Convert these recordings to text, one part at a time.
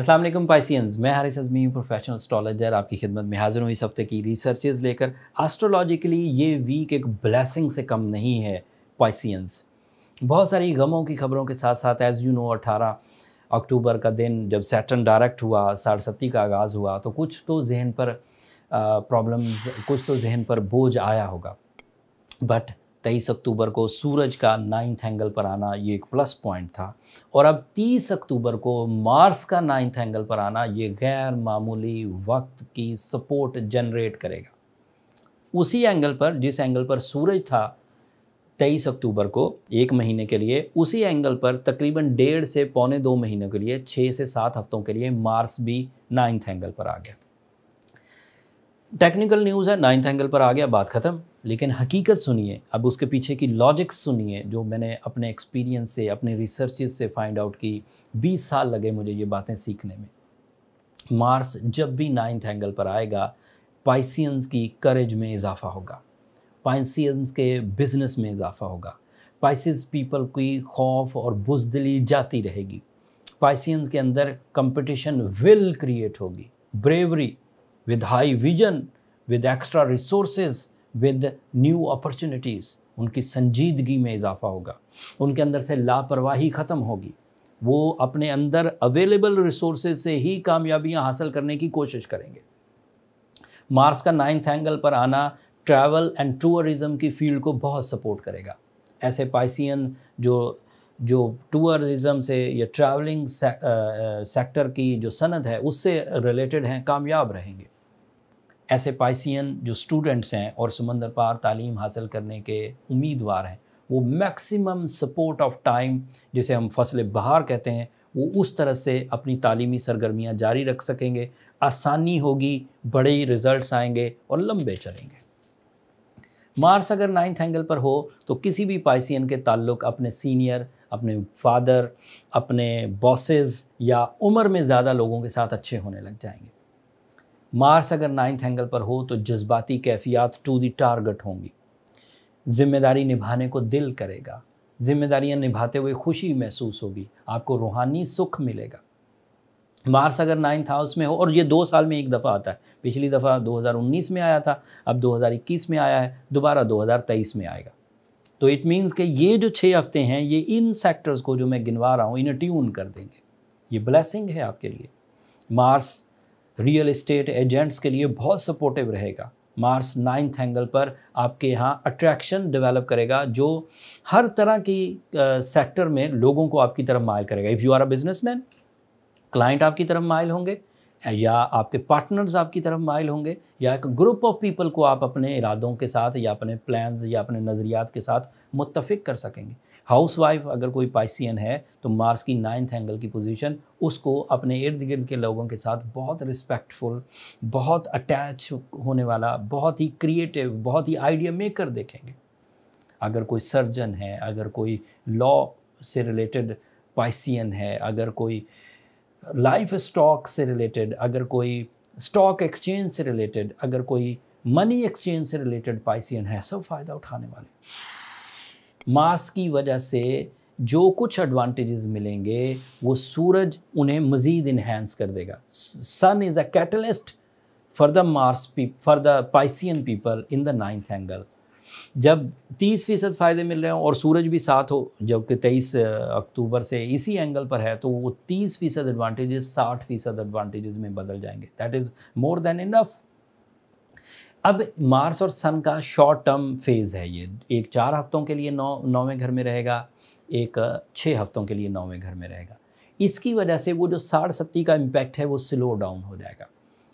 अस्सलाम वालेकुम पाइसियंस, मैं हारिस अज़मी प्रोफेशनल एस्ट्रोलॉजर आपकी खिदमत में हाज़िर हूँ इस हफ्ते की रिसर्चेज़ लेकर। एस्ट्रोलॉजिकली ये वीक एक ब्लेसिंग से कम नहीं है पाइसियंस। बहुत सारी गमों की खबरों के साथ साथ एज़ यू नो 18 अक्टूबर का दिन जब सैटर्न डायरेक्ट हुआ, साढ़े का आगाज़ हुआ, तो कुछ तो जहन पर प्रॉब्लम्स, कुछ तो जहन पर बोझ आया होगा। बट 23 अक्टूबर को सूरज का 9th एंगल पर आना ये एक प्लस पॉइंट था, और अब 30 अक्टूबर को मार्स का 9th एंगल पर आना ये गैर मामूली वक्त की सपोर्ट जनरेट करेगा। उसी एंगल पर जिस एंगल पर सूरज था 23 अक्टूबर को एक महीने के लिए, उसी एंगल पर तकरीबन 1.5 से पौने 2 महीनों के लिए, 6 से 7 हफ्तों के लिए मार्स भी 9th एंगल पर आ गया। टेक्निकल न्यूज़ है, 9th एंगल पर आ गया, बात ख़त्म। लेकिन हकीकत सुनिए, अब उसके पीछे की लॉजिक्स सुनिए, जो मैंने अपने एक्सपीरियंस से, अपने रिसर्चेस से फाइंड आउट की। 20 साल लगे मुझे ये बातें सीखने में। मार्स जब भी 9th एंगल पर आएगा, पाइसियंस की करेज में इजाफा होगा, पाइसियंस के बिजनेस में इजाफा होगा, पाइसियंस पीपल की खौफ और बुज़दिली जाती रहेगी, पाइसियंस के अंदर कंपटीशन विल क्रिएट होगी, bravery with high vision, with extra resources, with new opportunities। उनकी संजीदगी में इजाफा होगा, उनके अंदर से लापरवाही ख़त्म होगी, वो अपने अंदर अवेलेबल रिसोर्सेज से ही कामयाबियां हासिल करने की कोशिश करेंगे। मार्स का 9th एंगल पर आना ट्रैवल एंड टूरिज़म की फील्ड को बहुत सपोर्ट करेगा। ऐसे पाइसियन जो टूरिज़म से या ट्रैवलिंग सेक्टर की जो सनद है उससे रिलेटेड हैं, कामयाब रहेंगे। ऐसे पाइसियन जो स्टूडेंट्स हैं और समंदर पार तालीम हासिल करने के उम्मीदवार हैं, वो मैक्सिमम सपोर्ट ऑफ टाइम, जिसे हम फसल बहार कहते हैं, वो उस तरह से अपनी तालीमी सरगर्मियाँ जारी रख सकेंगे। आसानी होगी, बड़े रिज़ल्ट्स आएंगे और लंबे चलेंगे। मार्स अगर 9th एंगल पर हो तो किसी भी पाइसियन के ताल्लुक़ अपने सीनियर, अपने फादर, अपने बॉसेस या उम्र में ज़्यादा लोगों के साथ अच्छे होने लग जाएंगे। मार्स अगर 9th एंगल पर हो तो जज्बाती कैफियत टू द टारगेट होंगी, जिम्मेदारी निभाने को दिल करेगा, जिम्मेदारियां निभाते हुए खुशी महसूस होगी, आपको रूहानी सुख मिलेगा। मार्स अगर 9th हाउस में हो, और ये 2 साल में एक दफ़ा आता है, पिछली दफ़ा 2019 में आया था, अब 2021 में आया है, दोबारा 2023 में आएगा। तो इट मीन्स कि ये जो 6 हफ्ते हैं ये इन सेक्टर्स को जो मैं गिनवा रहा हूँ इन्हें ट्यून कर देंगे। ये ब्लेसिंग है आपके लिए। मार्स रियल एस्टेट एजेंट्स के लिए बहुत सपोर्टिव रहेगा। मार्स 9th एंगल पर आपके यहाँ अट्रैक्शन डेवलप करेगा, जो हर तरह की सेक्टर में लोगों को आपकी तरफ माइल करेगा। If you are a businessman, client आपकी तरफ माइल होंगे, या आपके पार्टनर्स आपकी तरफ माइल होंगे, या एक ग्रुप ऑफ पीपल को आप अपने इरादों के साथ या अपने प्लान्स या अपने नज़रियात के साथ मुत्तफिक कर सकेंगे। हाउसवाइफ अगर कोई पाइसियन है तो मार्स की 9th एंगल की पोजीशन उसको अपने इर्द गिर्द के लोगों के साथ बहुत रिस्पेक्टफुल, बहुत अटैच होने वाला, बहुत ही क्रिएटिव, बहुत ही आइडिया मेकर देखेंगे। अगर कोई सर्जन है, अगर कोई लॉ से रिलेटेड पाइसियन है, अगर कोई लाइफ स्टॉक से रिलेटेड, अगर कोई स्टॉक एक्सचेंज से रिलेटेड, अगर कोई मनी एक्सचेंज से रिलेटेड पाइसियन है, सब फ़ायदा उठाने वाले। मार्स की वजह से जो कुछ एडवांटेजेस मिलेंगे वो सूरज उन्हें मज़ीद इन्हेंस कर देगा। Sun is a catalyst for the Piscean people in the 9th angle. जब 30% फ़ायदे मिल रहे हों और सूरज भी साथ हो, जबकि 23 अक्टूबर से इसी एंगल पर है, तो वो 30% एडवांटेजेस 60% एडवांटेजेस में बदल जाएंगे। That is more than enough. अब मार्स और सन का शॉर्ट टर्म फेज़ है ये। एक 4 हफ्तों के लिए 9वें घर में रहेगा, एक 6 हफ्तों के लिए 9वें घर में रहेगा। इसकी वजह से वो जो 60 का इम्पैक्ट है वो स्लो डाउन हो जाएगा।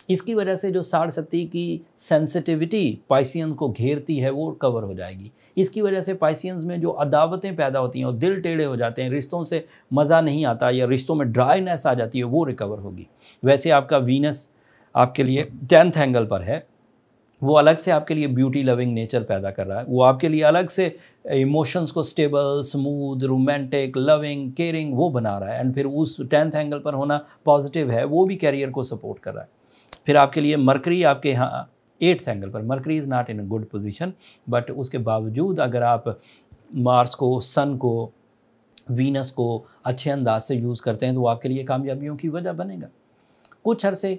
इसकी वजह से जो 60 की सेंसिटिविटी पाइसियंस को घेरती है वो कवर हो जाएगी। इसकी वजह से पाइसियंस में जो अदावतें पैदा होती हैं और दिल टेढ़े हो जाते हैं, रिश्तों से मज़ा नहीं आता या रिश्तों में ड्राइनेस आ जाती है, वो रिकवर होगी। वैसे आपका वीनस आपके लिए 10th एंगल पर है, वो अलग से आपके लिए ब्यूटी लविंग नेचर पैदा कर रहा है, वो आपके लिए अलग से इमोशंस को stable, smooth, romantic, loving, caring वो बना रहा है। एंड फिर उस 10th एंगल पर होना पॉजिटिव है, वो भी कैरियर को सपोर्ट कर रहा है। फिर आपके लिए मरकरी आपके यहाँ 8th एंगल पर, mercury is not in a good position, but उसके बावजूद अगर आप मार्स को, सन को वीनस को अच्छे अंदाज से यूज़ करते हैं तो वो आपके लिए कामयाबियों की वजह बनेगा। कुछ अरसे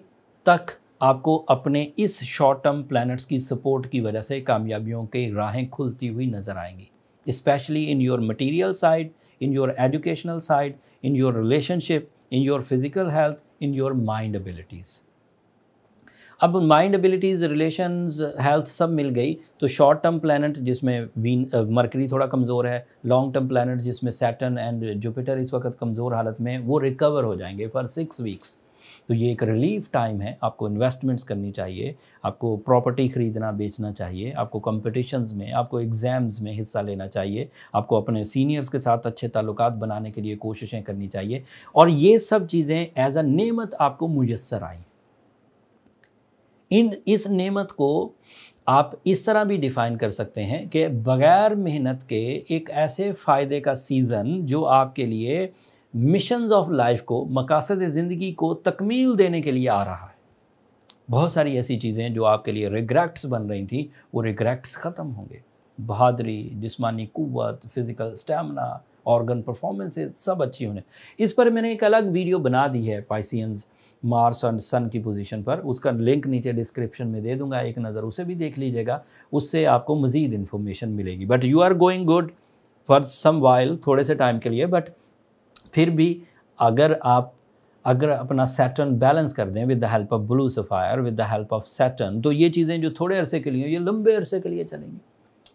तक आपको अपने इस शॉर्ट टर्म प्लैनेट्स की सपोर्ट की वजह से कामयाबियों की राहें खुलती हुई नज़र आएंगी, specially in your material side, in your educational side, in your relationship, in your physical health, in your mind abilities. अब माइंड एबिलिटीज़, रिलेशंस, हेल्थ सब मिल गई तो शॉर्ट टर्म प्लैनेट जिसमें मरकरी थोड़ा कमज़ोर है, लॉन्ग टर्म प्लैनेट जिसमें Saturn and Jupiter इस वक्त कमज़ोर हालत में, वो रिकवर हो जाएंगे फॉर 6 वीक्स। तो ये एक रिलीफ टाइम है। आपको इन्वेस्टमेंट्स करनी चाहिए, आपको प्रॉपर्टी ख़रीदना बेचना चाहिए, आपको कॉम्पिटिशन्स में, आपको एग्ज़ाम्स में हिस्सा लेना चाहिए, आपको अपने सीनियर्स के साथ अच्छे ताल्लुकात बनाने के लिए कोशिशें करनी चाहिए। और ये सब चीज़ें एज अ नेमत आपको मुयस्सर आई। इस नेमत को आप इस तरह भी डिफ़ाइन कर सकते हैं कि बग़ैर मेहनत के एक ऐसे फ़ायदे का सीज़न जो आपके लिए मिशंस ऑफ लाइफ को, मकासद ज़िंदगी को तकमील देने के लिए आ रहा है। बहुत सारी ऐसी चीज़ें जो आपके लिए रिग्रेट्स बन रही थी, वो रिग्रेट्स ख़त्म होंगे। बहादुरी, जिस्मानी क़ुव्वत, फ़िज़िकल स्टैमिना, ऑर्गन परफॉर्मेंसेस सब अच्छी होने। इस पर मैंने एक अलग वीडियो बना दी है पाइसियंस, मार्स और सन की पोजीशन पर, उसका लिंक नीचे डिस्क्रिप्शन में दे दूंगा, एक नज़र उसे भी देख लीजिएगा, उससे आपको मज़ीद इन्फॉर्मेशन मिलेगी। But you are going good for some while, थोड़े से टाइम के लिए, बट फिर भी अगर अपना सैटर्न बैलेंस कर दें with the help of blue sapphire, with the help of Saturn, तो ये चीज़ें जो थोड़े अरसे के लिए, ये लंबे अरसे के लिए चलेंगी।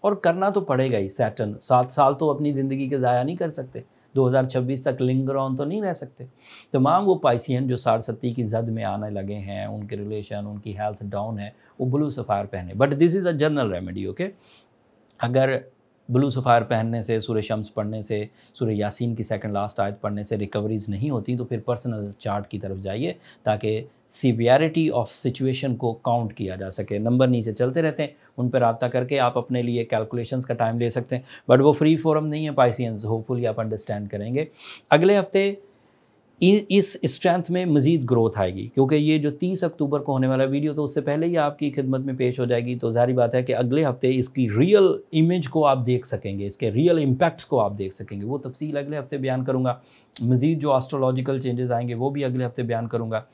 और करना तो पड़ेगा ही। सैटर्न 7 साल तो अपनी ज़िंदगी के ज़ाया नहीं कर सकते, 2026 तक लिंगर ऑन तो नहीं रह सकते। तमाम वो पाइसियन जो 60-70 की जद में आने लगे हैं, उनके रिलेशन, उनकी हेल्थ डाउन है, वो ब्लू सफ़ायर पहने। But this is a general remedy, okay. अगर ब्लू सफ़ायर पहनने से, सूरह शम्स पढ़ने से, सूरह यासीन की सेकंड लास्ट आयत पढ़ने से रिकवरीज़ नहीं होती, तो फिर पर्सनल चार्ट की तरफ जाइए ताकि सीवियरिटी ऑफ सिचुएशन को काउंट किया जा सके। नंबर नीचे चलते रहते हैं, उन पर रब्ता करके आप अपने लिए कैलकुलेशंस का टाइम ले सकते हैं। बट वो फ्री फोरम नहीं है पाइसियंस, होपफुली आप अंडरस्टैंड करेंगे। अगले हफ्ते इस स्ट्रेंथ में मज़ीद ग्रोथ आएगी, क्योंकि ये जो 30 अक्टूबर को होने वाला वीडियो तो उससे पहले ही आपकी खिदमत में पेश हो जाएगी। तो ज़ाहिर बात है कि अगले हफ्ते इसकी रियल इमेज को आप देख सकेंगे, इसके रियल इम्पैक्ट्स को आप देख सकेंगे। वो तफसील अगले हफ्ते बयान करूँगा। मज़ीद जो एस्ट्रोलॉजिकल चेंजेस आएंगे वो भी अगले हफ्ते बयान करूँगा।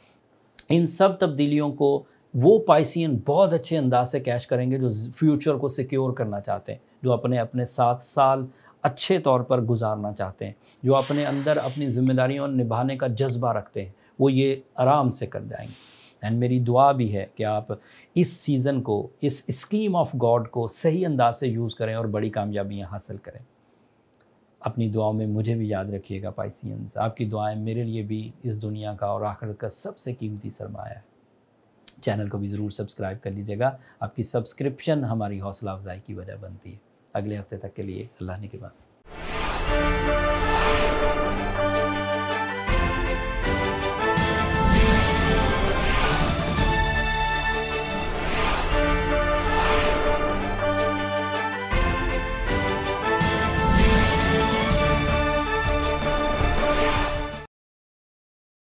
इन सब तब्दीलियों को वो पाइसियन बहुत अच्छे अंदाज से कैश करेंगे जो फ्यूचर को सिक्योर करना चाहते हैं, जो अपने 7 साल अच्छे तौर पर गुजारना चाहते हैं, जो अपने अंदर अपनी ज़िम्मेदारियों निभाने का जज्बा रखते हैं, वो ये आराम से कर जाएंगे। एंड मेरी दुआ भी है कि आप इस सीज़न को, इस स्कीम ऑफ गॉड को सही अंदाज से यूज़ करें और बड़ी कामयाबियाँ हासिल करें। अपनी दुआओं में मुझे भी याद रखिएगा पाइसियंस। आपकी दुआएं मेरे लिए भी इस दुनिया का और आखिरत का सबसे कीमती सरमाया है। चैनल को भी ज़रूर सब्सक्राइब कर लीजिएगा। आपकी सब्सक्रिप्शन हमारी हौसला अफजाई की वजह बनती है। अगले हफ्ते तक के लिए अल्लाह ने के बाद।